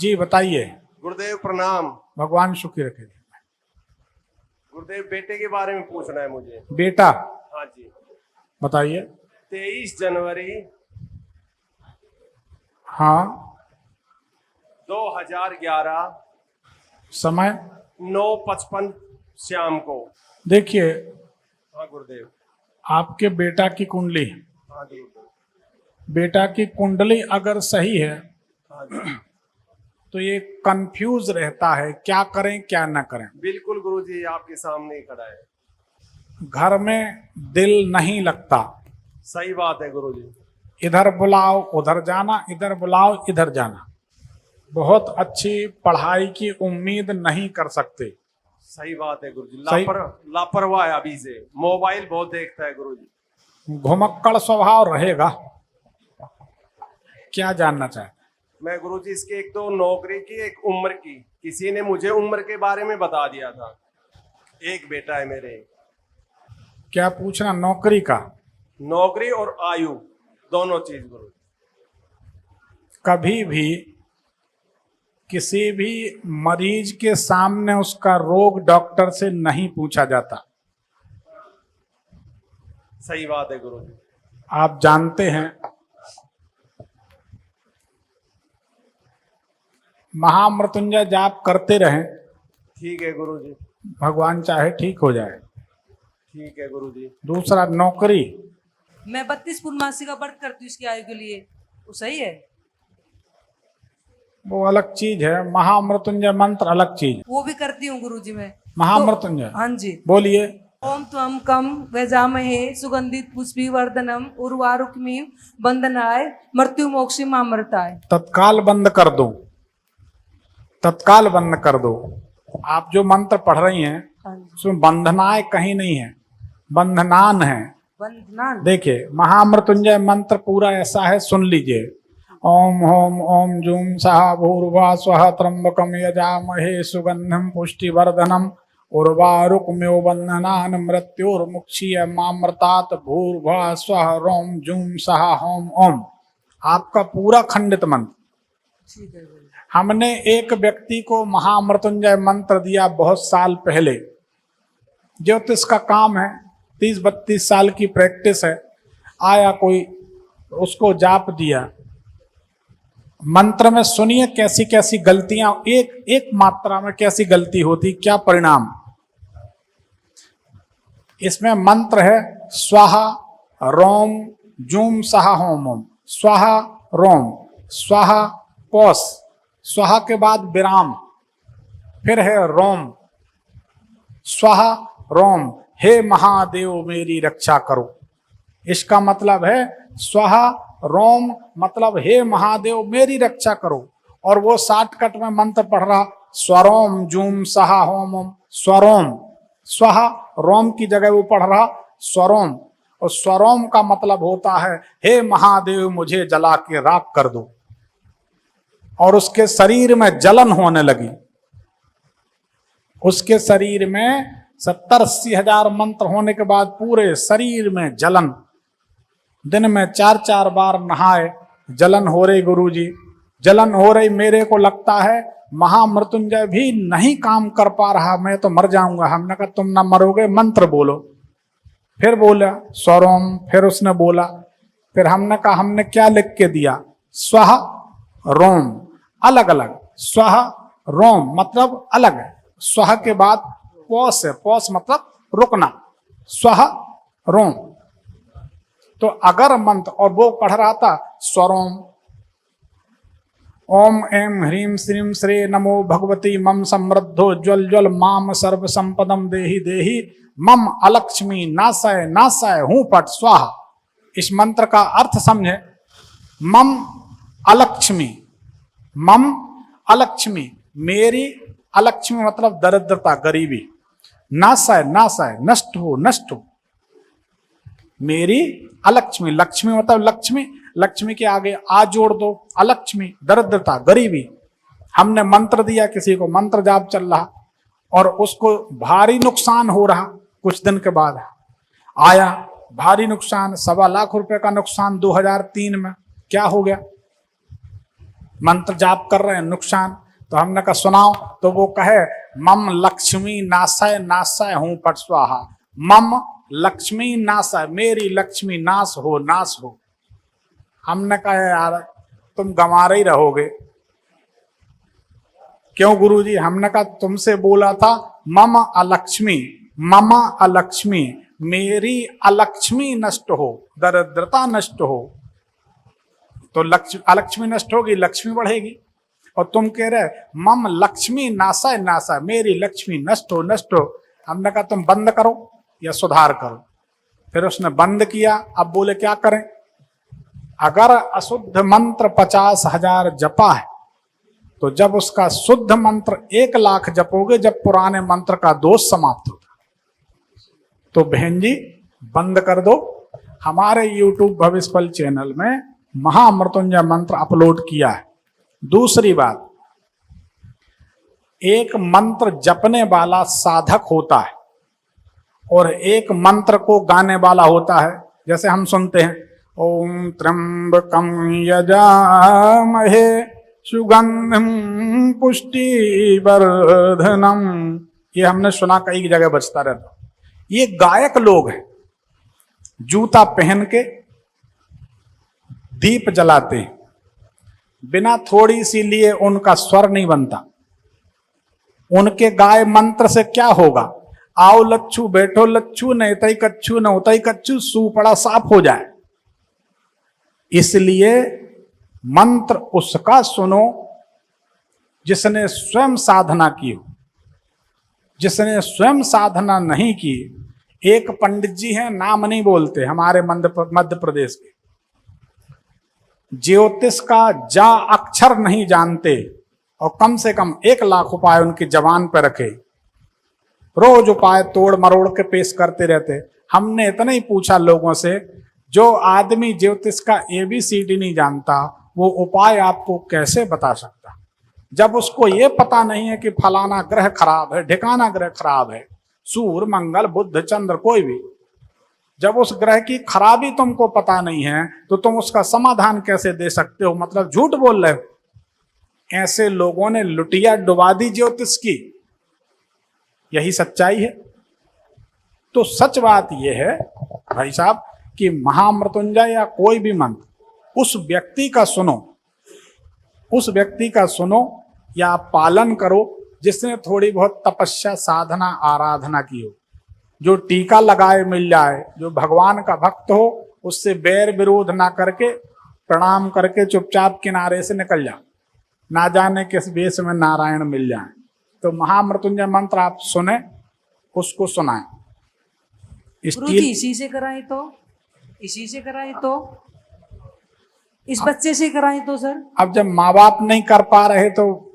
जी बताइए। गुरुदेव प्रणाम। भगवान सुखी रखे। गुरुदेव बेटे के बारे में पूछना है मुझे। बेटा? हाँ जी। बताइए। 23 जनवरी हाँ। 2011 समय? 9:55 शाम को। देखिए, हाँ गुरुदेव। आपके बेटा की कुंडली, हाँ जी गुरुदेव। बेटा की कुंडली अगर सही है हाँ जी। तो ये कंफ्यूज रहता है, क्या करें क्या ना करें। बिल्कुल गुरुजी, आपके सामने ही खड़ा है। घर में दिल नहीं लगता। सही बात है गुरुजी। इधर बुलाओ उधर जाना, इधर बुलाओ इधर जाना। बहुत अच्छी पढ़ाई की उम्मीद नहीं कर सकते। सही बात है गुरुजी। सही। लापरवाह है अभी से, मोबाइल बहुत देखता है गुरुजी। घुमक्कड़ स्वभाव रहेगा। क्या जानना चाहते? मैं गुरुजी इसके एक तो नौकरी की, एक उम्र की, किसी ने मुझे उम्र के बारे में बता दिया था। एक बेटा है मेरे। क्या पूछना? नौकरी का? नौकरी और आयु दोनों चीज गुरु। कभी भी किसी भी मरीज के सामने उसका रोग डॉक्टर से नहीं पूछा जाता। सही बात है गुरु जी। आप जानते हैं, महामृत्युंजय जाप करते रहें। ठीक है गुरु जी। भगवान चाहे ठीक हो जाए। ठीक है गुरु जी। दूसरा, नौकरी। मैं 32 पूर्णमासी का व्रत करती हूँ इसकी आयु के लिए, वो सही है? वो अलग चीज है, महामृत्युंजय मंत्र अलग चीज। वो भी करती हूँ गुरुजी मैं। महामृत्युंजय? हाँ जी। बोलिए। ओम त्वं कम वैजामहे सुगंधित पुष्पी वर्धनम उर्वारुकमिव बंधनाय मृत्यु मोक्षी मामृताय। तत्काल बंद कर दो, तत्काल बंद कर दो। आप जो मंत्र पढ़ रही हैं उसमें बंधनाए कहीं नहीं है, बंधनान है। बंधनान। देखिए, महामृत्युंजय मंत्र पूरा ऐसा है, सुन लीजिए। ओम होम ओम जूम सहा भूर्भुवः स्वः त्र्यंबकं यजामहे सुगंधिं पुष्टिवर्धनम् उर्वारुकमिव बंधनान् मृत्युर्मुक्षीय मामृतात् भूर्भुवः स्वः रोम जूम सहा होम ओम। आपका पूरा खंडित मंत्र। ठीक है। हमने एक व्यक्ति को महामृत्युंजय मंत्र दिया बहुत साल पहले। ज्योतिष का काम है, 30-32 साल की प्रैक्टिस है। आया कोई, उसको जाप दिया। मंत्र में सुनिए कैसी कैसी गलतियां, एक एक मात्रा में कैसी गलती होती, क्या परिणाम। इसमें मंत्र है स्वाहा रोम जूम सहा होम ओम। स्वाहा रोम, स्वाहा पौस, स्वाहा के बाद विराम, फिर है रोम, स्वाहा रोम। हे महादेव मेरी रक्षा करो। इसका मतलब है स्वाहा रोम मतलब हे महादेव मेरी रक्षा करो। और वो शॉर्टकट में मंत्र पढ़ रहा, स्वरोम जूम सहा होम ओम। स्वरोम, स्वाहा रोम की जगह वो पढ़ रहा स्वरोम। और स्वरोम का मतलब होता है हे महादेव मुझे जला के राख कर दो। और उसके शरीर में जलन होने लगी। उसके शरीर में 70-80 हजार मंत्र होने के बाद पूरे शरीर में जलन। दिन में 4-4 बार नहाए, जलन हो रही गुरुजी, जलन हो रही। मेरे को लगता है महामृत्युंजय भी नहीं काम कर पा रहा, मैं तो मर जाऊंगा। हमने कहा तुम ना मरोगे, मंत्र बोलो। फिर बोला स्वरोम, फिर उसने बोला। फिर हमने कहा हमने क्या लिख के दिया, स्वाहा रोम, अलग अलग। स्वाहा रोम मतलब अलग है। स्वाहा के बाद पौस है, पौस मतलब रुकना, स्वाहा रोम। तो अगर मंत्र, और वो पढ़ रहा था स्वरोम ओम एम ह्रीम श्रीम श्रे नमो भगवती मम समृद्धो ज्वल ज्वल माम सर्व संपदम देहि देहि मम अलक्ष्मी नासाय नासाय हूं पट स्वाहा। इस मंत्र का अर्थ समझे। मम अलक्ष्मी, मम अलक्ष्मी, मेरी अलक्ष्मी मतलब दरिद्रता गरीबी। नासाय नासाय नष्ट हो नष्ट हो। मेरी अलक्ष्मी, लक्ष्मी मतलब लक्ष्मी, लक्ष्मी के आगे आ जोड़ दो, अलक्ष्मी दरिद्रता गरीबी। हमने मंत्र दिया किसी को, मंत्र जाप चल रहा और उसको भारी नुकसान हो रहा। कुछ दिन के बाद आया भारी नुकसान, 1.25 लाख रुपए का नुकसान 2003 में। क्या हो गया? मंत्र जाप कर रहे हैं, नुकसान। तो हमने कहा सुनाओ, तो वो कहे मम लक्ष्मी नाशय नाशय हूं पट स्वाहा, मम लक्ष्मी नाशय, मेरी लक्ष्मी नाश हो नाश हो। हमने कहा यार तुम गंवारे ही रहोगे। क्यों गुरुजी? हमने कहा तुमसे बोला था मम अलक्ष्मी, मम अलक्ष्मी, मेरी अलक्ष्मी नष्ट हो, दरिद्रता नष्ट हो, तो अलक्ष्मी नष्ट होगी, लक्ष्मी बढ़ेगी। और तुम कह रहे मम लक्ष्मी नाशय नाशय, मेरी लक्ष्मी नष्ट हो नष्ट हो। हमने कहा तुम बंद करो या सुधार करो। फिर उसने बंद किया। अब बोले क्या करें? अगर अशुद्ध मंत्र 50,000 जपा है तो जब उसका शुद्ध मंत्र 1,00,000 जपोगे, जब पुराने मंत्र का दोष समाप्त होगा। तो बहन जी बंद कर दो। हमारे YouTube भविष्य फल चैनल में महामृत्युंजय मंत्र अपलोड किया है। दूसरी बात, एक मंत्र जपने वाला साधक होता है और एक मंत्र को गाने वाला होता है। जैसे हम सुनते हैं ओम त्र्यंबकं यजामहे सुगंधिं पुष्टिवर्धनम, ये हमने सुना कई जगह बजता रहता। ये गायक लोग हैं, जूता पहन के दीप जलाते हैं, बिना थोड़ी सी लिए उनका स्वर नहीं बनता। उनके गाय मंत्र से क्या होगा? आओ लच्छू बैठो लच्छू, न इतई कच्छू न उतई कच्छू, सूपड़ा साफ हो जाए। इसलिए मंत्र उसका सुनो जिसने स्वयं साधना की हो। जिसने स्वयं साधना नहीं की, एक पंडित जी हैं, नाम नहीं बोलते, हमारे मध्य प्रदेश के, ज्योतिष का जा अक्षर नहीं जानते और कम से कम 1,00,000 उपाय उनकी जबान पर रखे, रोज उपाय तोड़ मरोड़ के पेश करते रहते। हमने इतना ही पूछा लोगों से, जो आदमी ज्योतिष का ABCD नहीं जानता वो उपाय आपको कैसे बता सकता? जब उसको ये पता नहीं है कि फलाना ग्रह खराब है, ढिकाना ग्रह खराब है, सूर्य मंगल बुध चंद्र कोई भी, जब उस ग्रह की खराबी तुमको पता नहीं है तो तुम उसका समाधान कैसे दे सकते हो? मतलब झूठ बोल रहे हो। ऐसे लोगों ने लुटिया डुबा दी ज्योतिष की, यही सच्चाई है। तो सच बात यह है भाई साहब कि महामृत्युंजय या कोई भी मंत्र उस व्यक्ति का सुनो, उस व्यक्ति का सुनो या पालन करो जिसने थोड़ी बहुत तपस्या साधना आराधना की हो। जो टीका लगाए मिल जाए, जो भगवान का भक्त हो, उससे बैर विरोध ना करके प्रणाम करके चुपचाप किनारे से निकल जाओ, ना जाने किस वेश में नारायण मिल जाए। तो महामृत्युंजय मंत्र आप सुने, उसको सुनाएं। इसी से कराएं तो, इसी से कराएं तो, इस बच्चे से कराएं तो सर। अब जब माँ बाप नहीं कर पा रहे तो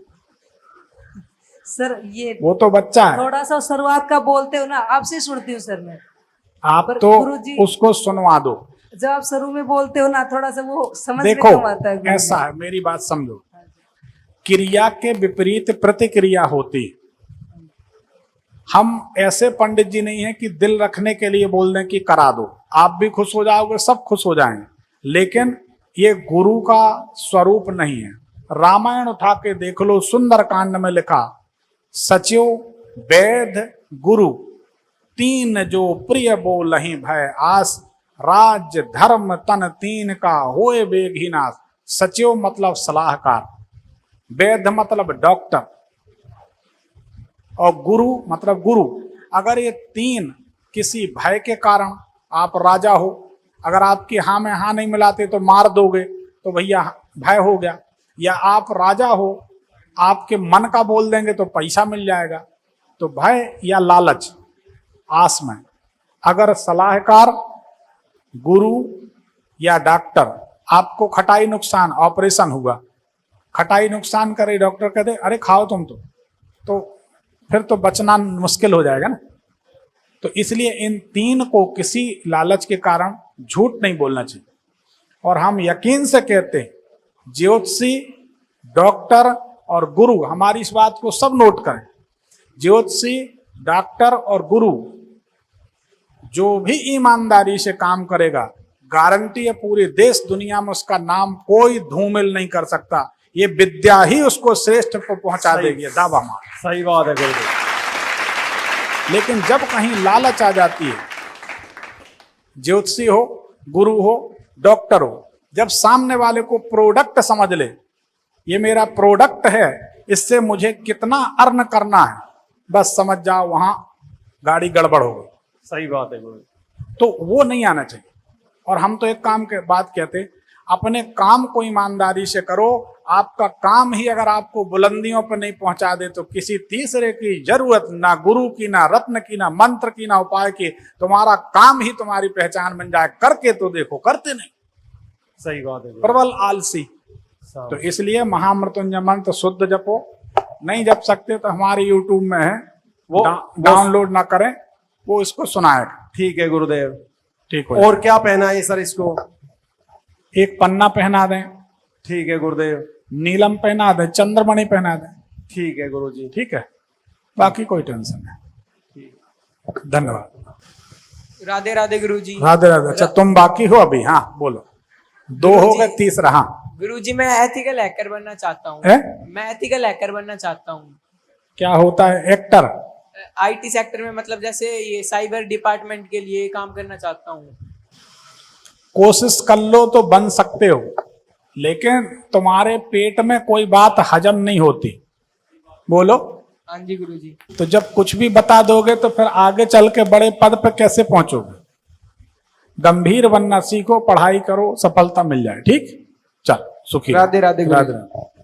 सर ये वो तो बच्चा है। थोड़ा सा शुरुआत का बोलते हो ना, आपसे सुनती हूँ सर मैं। आप पर तो गुरुजी उसको सुनवा दो। जब आप शुरू में बोलते हो ना, थोड़ा सा वो समझ में देखो कम आता है। ऐसा है, मेरी बात समझो, क्रिया के विपरीत प्रतिक्रिया होती है। हम ऐसे पंडित जी नहीं है कि दिल रखने के लिए बोल दें कि करा दो, आप भी खुश हो जाओगे, सब खुश हो जाएंगे, लेकिन ये गुरु का स्वरूप नहीं है। रामायण उठा के देख लो, सुंदर कांड में लिखा, सचिव वेद गुरु तीन जो प्रिय बोलहि भय आस, राज्य धर्म तन तीन का होए बेगी नाश। सचिव मतलब सलाहकार, वेद मतलब डॉक्टर, और गुरु मतलब गुरु। अगर ये तीन किसी भय के कारण, आप राजा हो, अगर आपकी हाँ में हाँ नहीं मिलाते तो मार दोगे, तो भैया भय हो गया। या आप राजा हो, आपके मन का बोल देंगे तो पैसा मिल जाएगा, तो भय या लालच आस में। अगर सलाहकार गुरु या डॉक्टर, आपको खटाई नुकसान, ऑपरेशन हुआ, खटाई नुकसान करे, डॉक्टर कहते अरे खाओ तुम तो फिर तो बचना मुश्किल हो जाएगा ना। तो इसलिए इन तीन को किसी लालच के कारण झूठ नहीं बोलना चाहिए। और हम यकीन से कहते हैं, ज्योतिषी, डॉक्टर और गुरु, हमारी इस बात को सब नोट करें, ज्योतिषी, डॉक्टर और गुरु जो भी ईमानदारी से काम करेगा, गारंटी है पूरे देश दुनिया में उसका नाम कोई धूमिल नहीं कर सकता। ये विद्या ही उसको श्रेष्ठ पर पहुंचा देगी, दावा मार। सही बात है गुरुदेव। लेकिन जब कहीं लालच आ जाती है, ज्योतिषी हो, गुरु हो, डॉक्टर हो, जब सामने वाले को प्रोडक्ट समझ ले, ये मेरा प्रोडक्ट है, इससे मुझे कितना अर्न करना है, बस समझ जाओ वहां गाड़ी गड़बड़ हो गई। सही बात है गुरु। तो वो नहीं आना चाहिए। और हम तो एक काम के बात कहते, अपने काम को ईमानदारी से करो। आपका काम ही अगर आपको बुलंदियों पर नहीं पहुंचा दे तो किसी तीसरे की जरूरत, ना गुरु की, ना रत्न की, ना मंत्र की, ना उपाय की, तुम्हारा काम ही तुम्हारी पहचान बन जाए। करके तो देखो, करते नहीं। सही बात है गुरु। प्रबल आलसी। तो इसलिए महामृत्युंजय मंत्र शुद्ध जपो। नहीं जप सकते तो हमारे यूट्यूब में है, वो डाउनलोड ना करें, वो इसको सुनाएगा। ठीक है गुरुदेव। ठीक हो। और क्या पहना है सर इसको? एक पन्ना पहना दें, ठीक है गुरुदेव। नीलम पहना दें, चंद्रमणि पहना दें। ठीक है गुरुजी। ठीक है, बाकी कोई टेंशन नहीं। धन्यवाद। राधे राधे गुरुजी। राधे राधे। अच्छा तुम बाकी हो अभी? हाँ बोलो। दो हो गए, तीसरा। हाँ गुरुजी, मैं एथिकल हैकर बनना चाहता हूँ। मैं एथिकल हैकर बनना चाहता हूँ। क्या होता है एक्टर? आईटी सेक्टर में, मतलब जैसे ये साइबर डिपार्टमेंट के लिए काम करना चाहता हूँ। कोशिश कर लो तो बन सकते हो, लेकिन तुम्हारे पेट में कोई बात हजम नहीं होती। बोलो। हाँ जी गुरुजी। तो जब कुछ भी बता दोगे तो फिर आगे चल के बड़े पद पे कैसे पहुंचोगे? गंभीर बनना सीखो, पढ़ाई करो, सफलता मिल जाए। ठीक, चल सुखी। राधे राधे गुरुजी। राधे।